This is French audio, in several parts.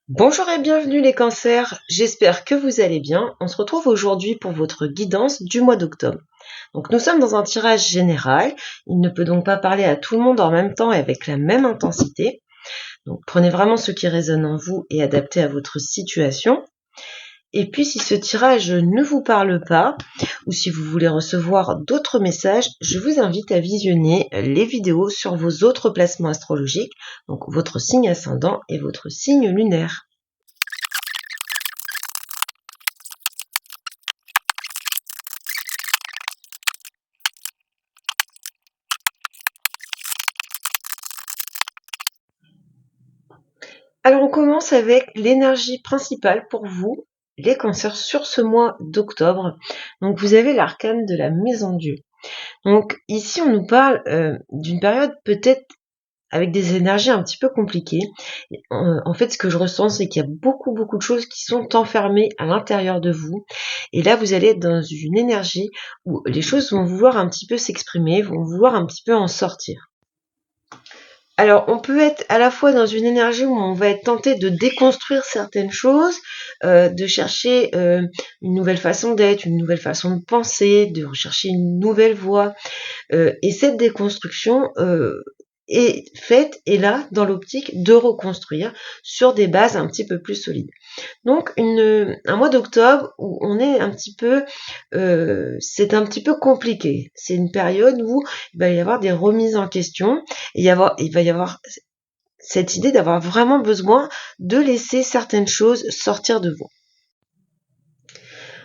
Bonjour et bienvenue les cancers, j'espère que vous allez bien. On se retrouve aujourd'hui pour votre guidance du mois d'octobre. Donc nous sommes dans un tirage général, il ne peut donc pas parler à tout le monde en même temps et avec la même intensité. Donc prenez vraiment ce qui résonne en vous et adaptez à votre situation. Et puis si ce tirage ne vous parle pas, ou si vous voulez recevoir d'autres messages, je vous invite à visionner les vidéos sur vos autres placements astrologiques, donc votre signe ascendant et votre signe lunaire. Alors on commence avec l'énergie principale pour vous, les cancers, sur ce mois d'octobre. Donc vous avez l'arcane de la maison Dieu. Donc ici on nous parle d'une période peut-être avec des énergies un petit peu compliquées. En fait ce que je ressens c'est qu'il y a beaucoup de choses qui sont enfermées à l'intérieur de vous. Et là vous allez être dans une énergie où les choses vont vouloir un petit peu s'exprimer, vont vouloir un petit peu en sortir. Alors, on peut être à la fois dans une énergie où on va être tenté de déconstruire certaines choses, de chercher une nouvelle façon d'être, une nouvelle façon de penser, de rechercher une nouvelle voie. Et cette déconstruction est faite, et là, dans l'optique de reconstruire sur des bases un petit peu plus solides. Donc un mois d'octobre où on est un petit peu, c'est un petit peu compliqué. C'est une période où il va y avoir des remises en question, et il va y avoir cette idée d'avoir vraiment besoin de laisser certaines choses sortir de vous.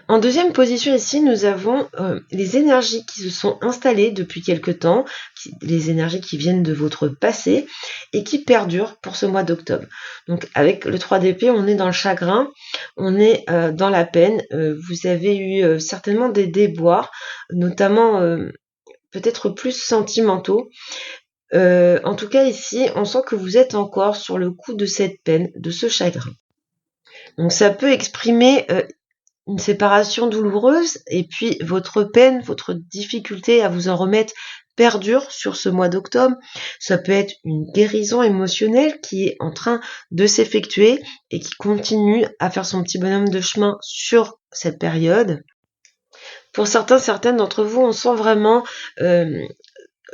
En deuxième position ici, nous avons les énergies qui se sont installées depuis quelque temps, les énergies qui viennent de votre passé et qui perdurent pour ce mois d'octobre. Donc avec le 3 d'épée, on est dans le chagrin, on est dans la peine. Vous avez eu certainement des déboires, notamment peut-être plus sentimentaux. En tout cas ici, on sent que vous êtes encore sur le coup de cette peine, de ce chagrin. Donc ça peut exprimer une séparation douloureuse, et puis votre peine, votre difficulté à vous en remettre perdure sur ce mois d'octobre. Ça peut être une guérison émotionnelle qui est en train de s'effectuer et qui continue à faire son petit bonhomme de chemin sur cette période. Pour certaines d'entre vous, on sent vraiment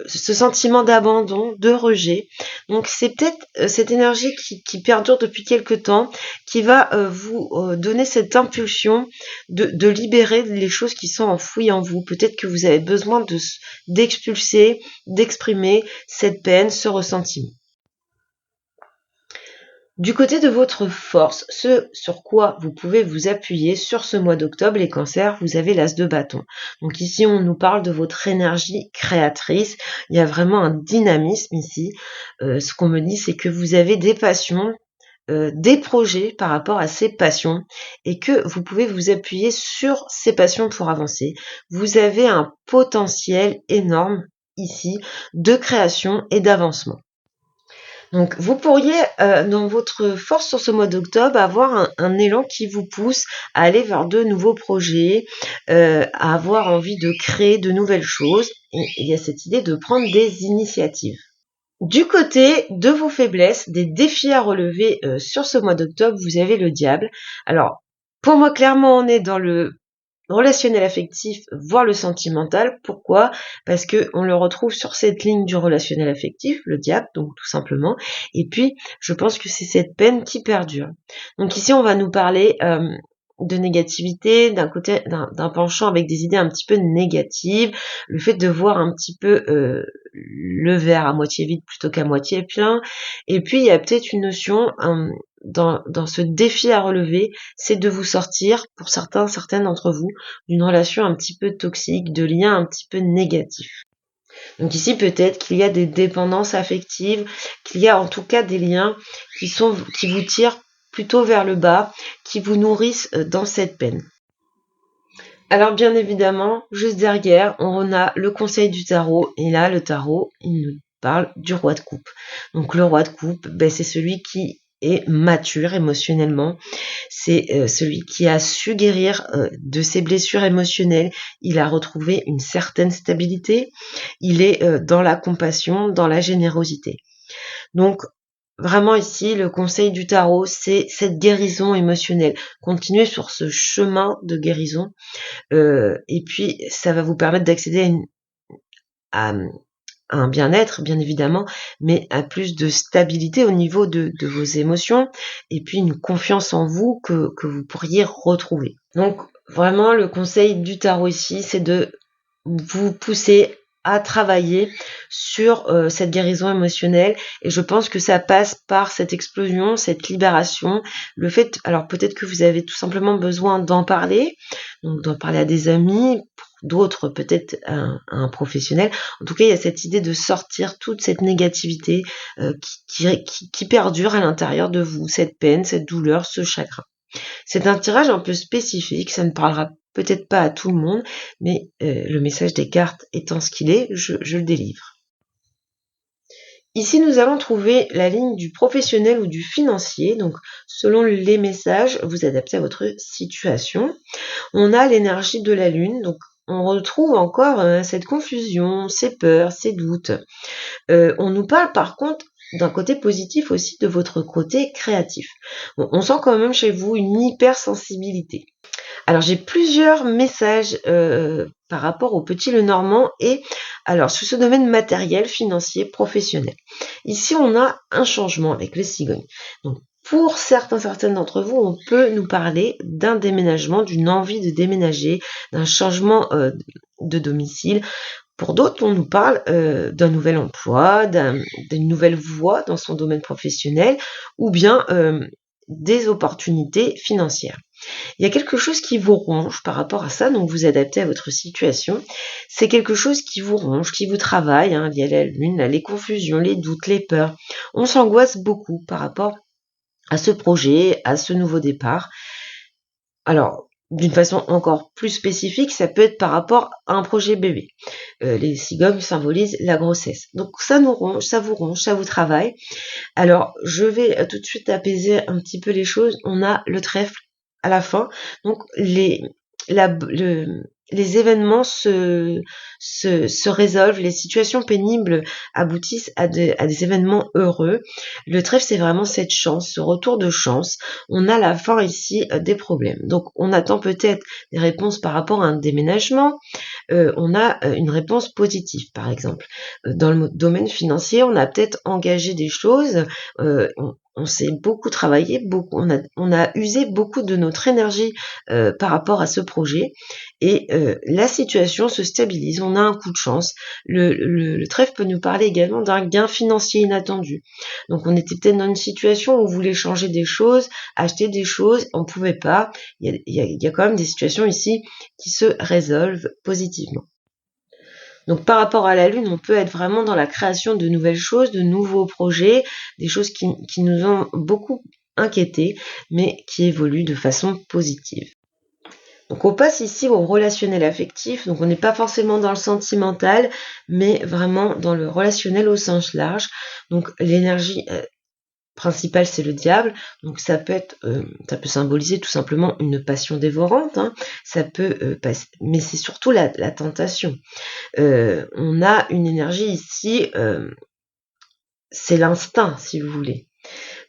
ce sentiment d'abandon, de rejet. Donc c'est peut-être cette énergie qui perdure depuis quelque temps, qui va vous donner cette impulsion de libérer les choses qui sont enfouies en vous. Peut-être que vous avez besoin d'expulser, d'exprimer cette peine, ce ressentiment. Du côté de votre force, ce sur quoi vous pouvez vous appuyer sur ce mois d'octobre, les cancers, vous avez l'as de bâton. Donc ici, on nous parle de votre énergie créatrice. Il y a vraiment un dynamisme ici. Ce qu'on me dit, c'est que vous avez des passions, des projets par rapport à ces passions, et que vous pouvez vous appuyer sur ces passions pour avancer. Vous avez un potentiel énorme ici de création et d'avancement. Donc vous pourriez, dans votre force sur ce mois d'octobre, avoir un élan qui vous pousse à aller vers de nouveaux projets, à avoir envie de créer de nouvelles choses. Et il y a cette idée de prendre des initiatives. Du côté de vos faiblesses, des défis à relever sur ce mois d'octobre, vous avez le diable. Alors, pour moi, clairement, on est dans le relationnel affectif, voire le sentimental. Pourquoi ? Parce que on le retrouve sur cette ligne du relationnel affectif, le diable, donc tout simplement. Et puis, je pense que c'est cette peine qui perdure. Donc ici, on va nous parler de négativité, d'un côté, d'un penchant avec des idées un petit peu négatives, le fait de voir un petit peu le verre à moitié vide plutôt qu'à moitié plein. Et puis, il y a peut-être une notion dans ce défi à relever, c'est de vous sortir, pour certaines d'entre vous, d'une relation un petit peu toxique, de liens un petit peu négatifs. Donc ici, peut-être qu'il y a des dépendances affectives, qu'il y a en tout cas des liens qui vous tirent plutôt vers le bas, qui vous nourrissent dans cette peine. Alors bien évidemment, juste derrière, on a le conseil du tarot, et là, le tarot, il nous parle du roi de coupe. Donc le roi de coupe, c'est celui qui est mature émotionnellement, c'est celui qui a su guérir de ses blessures émotionnelles, il a retrouvé une certaine stabilité, il est dans la compassion, dans la générosité. Donc vraiment ici, le conseil du tarot, c'est cette guérison émotionnelle. Continuez sur ce chemin de guérison. Et puis, ça va vous permettre d'accéder à un bien-être, bien évidemment, mais à plus de stabilité au niveau de vos émotions, et puis une confiance en vous que vous pourriez retrouver. Donc, vraiment, le conseil du tarot ici, c'est de vous pousser à travailler sur cette guérison émotionnelle, et je pense que ça passe par cette explosion, cette libération, le fait, alors peut-être que vous avez tout simplement besoin d'en parler, donc d'en parler à des amis, pour d'autres peut-être à un professionnel. En tout cas, il y a cette idée de sortir toute cette négativité qui perdure à l'intérieur de vous, cette peine, cette douleur, ce chagrin. C'est un tirage un peu spécifique, ça ne parlera peut-être pas à tout le monde, mais le message des cartes étant ce qu'il est, je le délivre. Ici, nous allons trouver la ligne du professionnel ou du financier, donc selon les messages, vous adaptez à votre situation. On a l'énergie de la lune, donc on retrouve encore cette confusion, ces peurs, ces doutes. On nous parle par contre d'un côté positif aussi de votre côté créatif. Bon, on sent quand même chez vous une hypersensibilité. Alors j'ai plusieurs messages par rapport au petit Lenormand et alors sur ce domaine matériel, financier, professionnel. Ici on a un changement avec les cigognes. Donc pour certaines d'entre vous, on peut nous parler d'un déménagement, d'une envie de déménager, d'un changement de domicile. Pour d'autres, on nous parle d'un nouvel emploi, d'une nouvelle voie dans son domaine professionnel ou bien des opportunités financières. Il y a quelque chose qui vous ronge par rapport à ça, donc vous adaptez à votre situation. C'est quelque chose qui vous ronge, qui vous travaille, via la lune, les confusions, les doutes, les peurs. On s'angoisse beaucoup par rapport à ce projet, à ce nouveau départ. Alors, d'une façon encore plus spécifique, ça peut être par rapport à un projet bébé. Les cigognes symbolisent la grossesse. Donc ça nous ronge, ça vous travaille. Alors, je vais tout de suite apaiser un petit peu les choses. On a le trèfle à la fin. Donc, les événements se résolvent, les situations pénibles aboutissent à des événements heureux. Le trèfle, c'est vraiment cette chance, ce retour de chance. On a à la fin ici des problèmes. Donc, on attend peut-être des réponses par rapport à un déménagement. On a une réponse positive, par exemple. Dans le domaine financier, on a peut-être engagé des choses, on s'est beaucoup travaillé, on a usé beaucoup de notre énergie par rapport à ce projet, et la situation se stabilise, on a un coup de chance. Le trèfle peut nous parler également d'un gain financier inattendu. Donc on était peut-être dans une situation où on voulait changer des choses, acheter des choses, on ne pouvait pas. Il y a quand même des situations ici qui se résolvent positivement. Donc par rapport à la Lune, on peut être vraiment dans la création de nouvelles choses, de nouveaux projets, des choses qui nous ont beaucoup inquiétés, mais qui évoluent de façon positive. Donc on passe ici au relationnel affectif, donc on n'est pas forcément dans le sentimental, mais vraiment dans le relationnel au sens large. Donc l'énergie principal, c'est le diable, donc ça peut symboliser tout simplement une passion dévorante, ça peut mais c'est surtout la tentation. On a une énergie ici, c'est l'instinct, si vous voulez.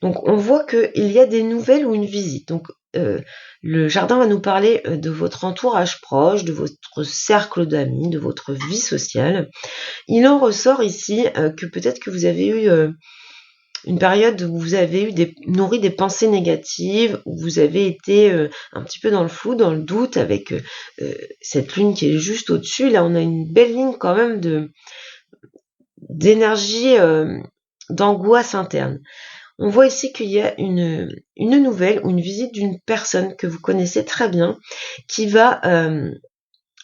Donc on voit qu'il y a des nouvelles ou une visite. Donc le jardin va nous parler de votre entourage proche, de votre cercle d'amis, de votre vie sociale. Il en ressort ici que peut-être que vous avez eu une période où vous avez nourri des pensées négatives, où vous avez été un petit peu dans le flou, dans le doute, avec cette lune qui est juste au-dessus. Là, on a une belle ligne quand même d'énergie, d'angoisse interne. On voit ici qu'il y a une nouvelle ou une visite d'une personne que vous connaissez très bien qui va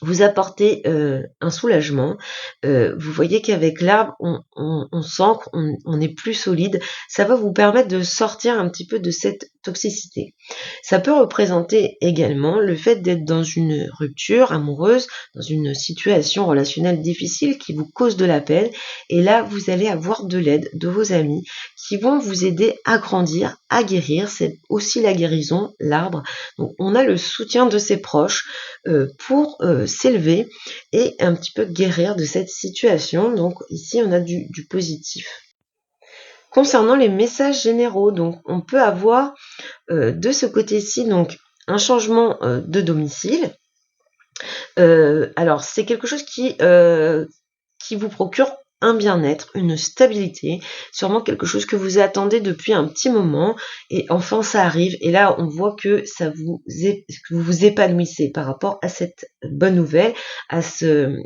vous apporter un soulagement. Vous voyez qu'avec l'arbre, on sent qu'on est plus solide. Ça va vous permettre de sortir un petit peu de cette toxicité. Ça peut représenter également le fait d'être dans une rupture amoureuse, dans une situation relationnelle difficile qui vous cause de la peine. Et là, vous allez avoir de l'aide de vos amis qui vont vous aider à grandir, à guérir. C'est aussi la guérison, l'arbre. Donc, on a le soutien de ses proches pour s'élever et un petit peu guérir de cette situation. Donc ici on a du positif. Concernant les messages généraux, donc on peut avoir de ce côté-ci donc un changement de domicile. Alors c'est quelque chose qui vous procure un bien-être, une stabilité, sûrement quelque chose que vous attendez depuis un petit moment et enfin ça arrive et là on voit que que vous vous épanouissez par rapport à cette bonne nouvelle, à ce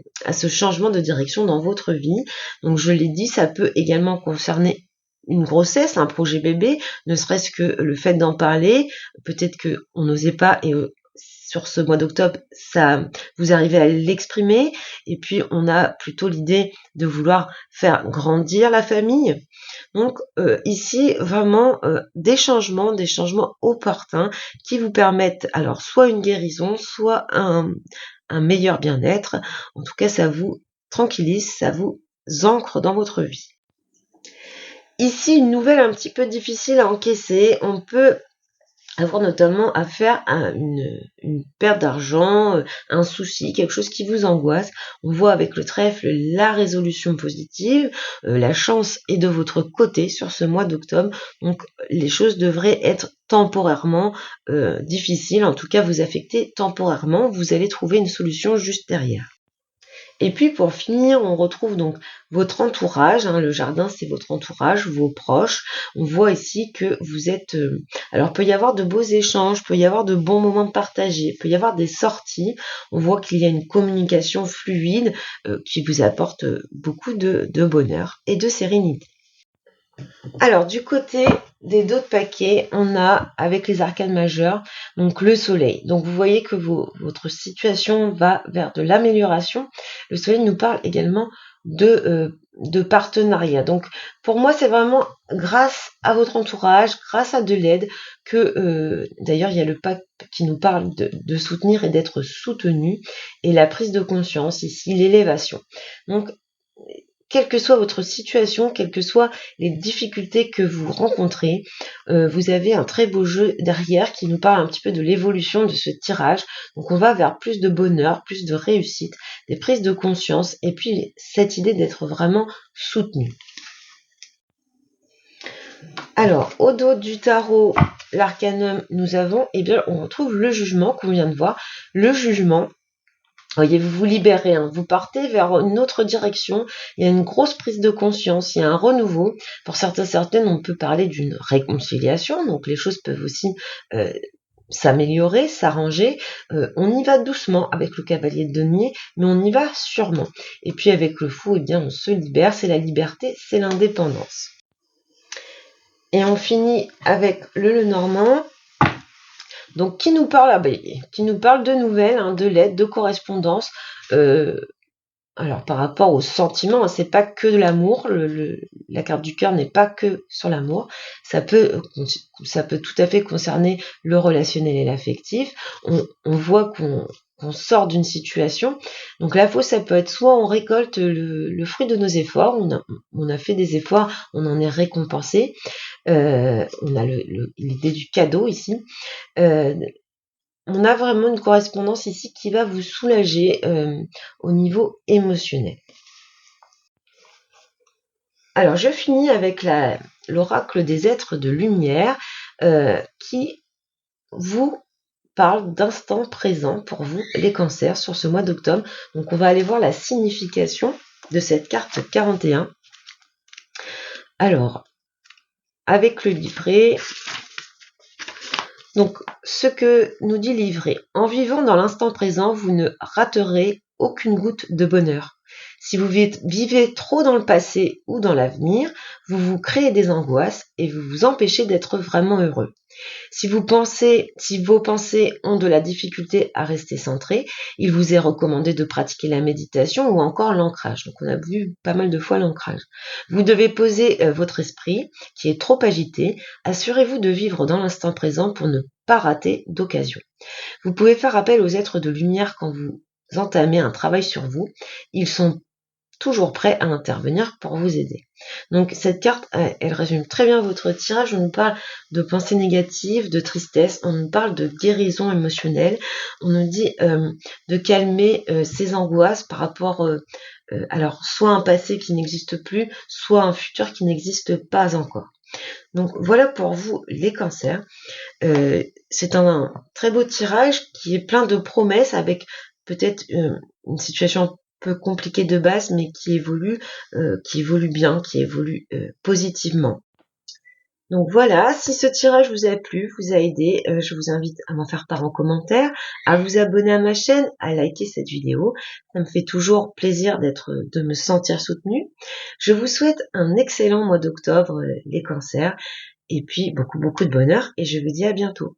changement de direction dans votre vie. Donc je l'ai dit, ça peut également concerner une grossesse, un projet bébé, ne serait-ce que le fait d'en parler, peut-être que on n'osait pas et sur ce mois d'octobre, ça, vous arrivez à l'exprimer, et puis on a plutôt l'idée de vouloir faire grandir la famille. Donc ici, vraiment des changements opportuns qui vous permettent alors soit une guérison, soit un meilleur bien-être. En tout cas, ça vous tranquillise, ça vous ancre dans votre vie. Ici, une nouvelle un petit peu difficile à encaisser. On peut avoir notamment affaire à une perte d'argent, un souci, quelque chose qui vous angoisse. On voit avec le trèfle la résolution positive, la chance est de votre côté sur ce mois d'octobre, donc les choses devraient être temporairement difficiles, en tout cas vous affecter temporairement, vous allez trouver une solution juste derrière. Et puis pour finir, on retrouve donc votre entourage, le jardin c'est votre entourage, vos proches. On voit ici que vous êtes... alors peut y avoir de beaux échanges, peut y avoir de bons moments partagés, peut y avoir des sorties. On voit qu'il y a une communication fluide qui vous apporte beaucoup de bonheur et de sérénité. Alors du côté des dos de paquet, on a avec les arcanes majeures, donc le soleil. Donc vous voyez que votre situation va vers de l'amélioration. Le soleil nous parle également de partenariat. Donc pour moi c'est vraiment grâce à votre entourage, grâce à de l'aide que d'ailleurs il y a le pack qui nous parle de soutenir et d'être soutenu et la prise de conscience ici, l'élévation. Donc quelle que soit votre situation, quelles que soient les difficultés que vous rencontrez, vous avez un très beau jeu derrière qui nous parle un petit peu de l'évolution de ce tirage. Donc on va vers plus de bonheur, plus de réussite, des prises de conscience et puis cette idée d'être vraiment soutenu. Alors, au dos du tarot, l'arcanum, nous avons, on retrouve le jugement qu'on vient de voir. Le jugement, voyez, vous vous libérez, vous partez vers une autre direction, il y a une grosse prise de conscience, il y a un renouveau. Pour certaines, on peut parler d'une réconciliation, donc les choses peuvent aussi s'améliorer, s'arranger. On y va doucement avec le cavalier de denier, mais on y va sûrement. Et puis avec le fou, on se libère, c'est la liberté, c'est l'indépendance. Et on finit avec le Lenormand. Donc, qui nous parle de nouvelles, de l'aide, de correspondance. Alors, par rapport aux sentiments, c'est pas que de l'amour. La carte du cœur n'est pas que sur l'amour. Ça peut tout à fait concerner le relationnel et l'affectif. On voit qu'on sort d'une situation. Donc la fausse, ça peut être soit on récolte le fruit de nos efforts, on a fait des efforts, on en est récompensé. On a l'idée du cadeau ici. On a vraiment une correspondance ici qui va vous soulager au niveau émotionnel. Alors je finis avec l'oracle des êtres de lumière qui vous parle d'instant présent pour vous, les cancers, sur ce mois d'octobre. Donc on va aller voir la signification de cette carte 41. Alors, avec le livret, donc ce que nous dit le livret, en vivant dans l'instant présent, vous ne raterez aucune goutte de bonheur. Si vous vivez trop dans le passé ou dans l'avenir, vous vous créez des angoisses et vous vous empêchez d'être vraiment heureux. Si vos pensées ont de la difficulté à rester centrées, il vous est recommandé de pratiquer la méditation ou encore l'ancrage. Donc on a vu pas mal de fois l'ancrage. Vous devez poser votre esprit qui est trop agité. Assurez-vous de vivre dans l'instant présent pour ne pas rater d'occasion. Vous pouvez faire appel aux êtres de lumière quand vous entamez un travail sur vous. Ils sont toujours prêts à intervenir pour vous aider. Donc cette carte, elle résume très bien votre tirage. On nous parle de pensées négatives, de tristesse, on nous parle de guérison émotionnelle, on nous dit de calmer ses angoisses par rapport alors soit un passé qui n'existe plus, soit un futur qui n'existe pas encore. Donc voilà pour vous les cancers. C'est un très beau tirage qui est plein de promesses avec peut-être une situation un peu compliquée de base mais qui évolue bien, qui évolue positivement. Donc voilà, si ce tirage vous a plu, vous a aidé, je vous invite à m'en faire part en commentaire, à vous abonner à ma chaîne, à liker cette vidéo. Ça me fait toujours plaisir de me sentir soutenue. Je vous souhaite un excellent mois d'octobre, les cancers, et puis beaucoup de bonheur, et je vous dis à bientôt.